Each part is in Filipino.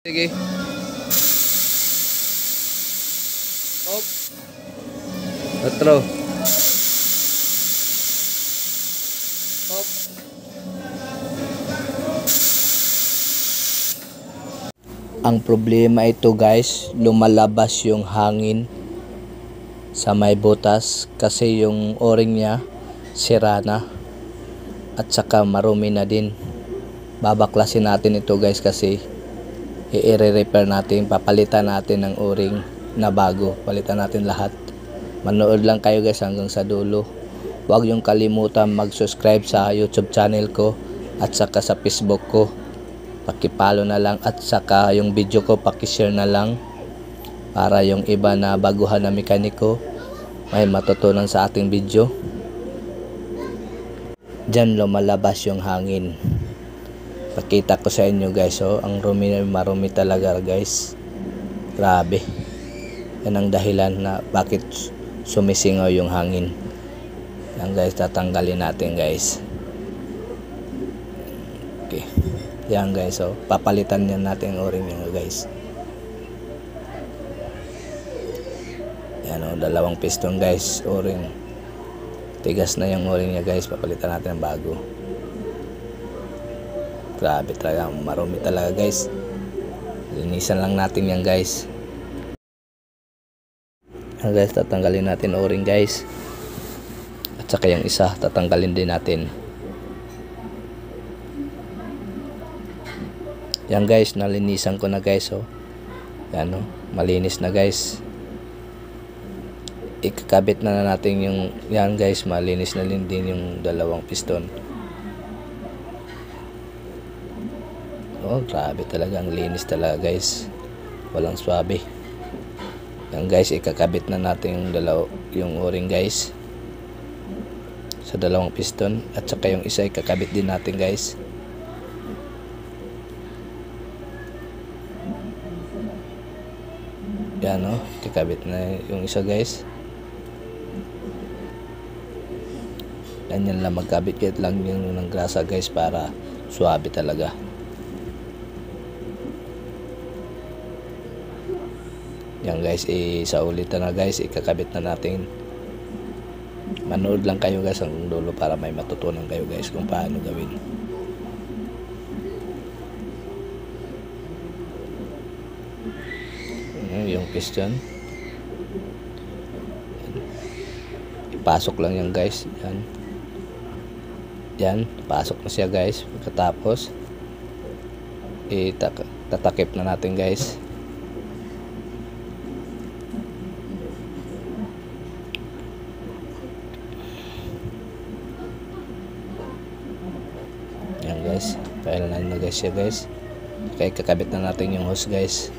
Sige. Op. Otro. Op. Ang problema ito guys, lumalabas yung hangin sa may butas kasi yung o-ring niya sira na at saka marumi na din. Babaklasin natin ito guys kasi i-repair natin, papalitan natin ng o-ring na bago, palitan natin lahat. Manood lang kayo guys hanggang sa dulo. Huwag yung kalimutan mag-subscribe sa YouTube channel ko at saka sa Facebook ko. Pakipalo na lang at saka yung video ko pakishare na lang para yung iba na baguhan na mekaniko may matutunan sa ating video. Diyan lumalabas yung hangin. Pakita ko sa inyo guys, oh, ang marumi talaga guys. Grabe. Yan ang dahilan na bakit sumisingaw yung hangin. Yan guys, tatanggalin natin guys. Okay. Yan guys, oh, papalitan yan natin ang o-ring nyo guys. Yan, oh, dalawang piston guys, o-ring. Tigas na yung o-ring niya guys, papalitan natin ng bago. Grabe talaga, marumi talaga guys. Linisan lang natin yan guys. Yan guys, tatanggalin natin o-ring guys. At saka yung isa, tatanggalin din natin. Yan guys, nalinisan ko na guys, oh. Yan, oh, malinis na guys. Ikakabit na natin yung, yan guys, malinis na din yung dalawang piston. Oh, grabe talaga, ang linis talaga guys. Walang swabe. Yan guys, ikakabit na natin yung o-ring guys sa dalawang piston at saka yung isa ikakabit din natin guys. Yan, oh, ikakabit na yung isa guys. Ganyan lang, magkabit lang yung ng grasa guys para swabe talaga. Yan guys, isaulitan na guys, ikakabit na natin. Manood lang kayo guys ang dulo para may matutunan kayo guys kung paano gawin. Yung piston, ipasok lang yan guys. Yan, pasok na siya guys. Pagkatapos tatakip na natin guys. Yan guys, file na guys siya guys. Kaya kakabit na natin yung hose guys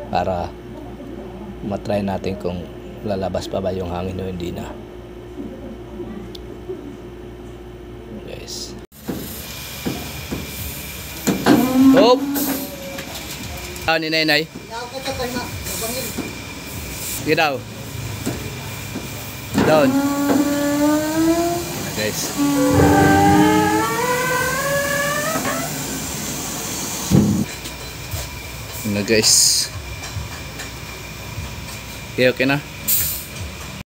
para matry natin kung lalabas pa ba yung hangin o hindi na guys. Hop! Ni Nenay. Sige daw. Down. Guys. Na guys. Okay na.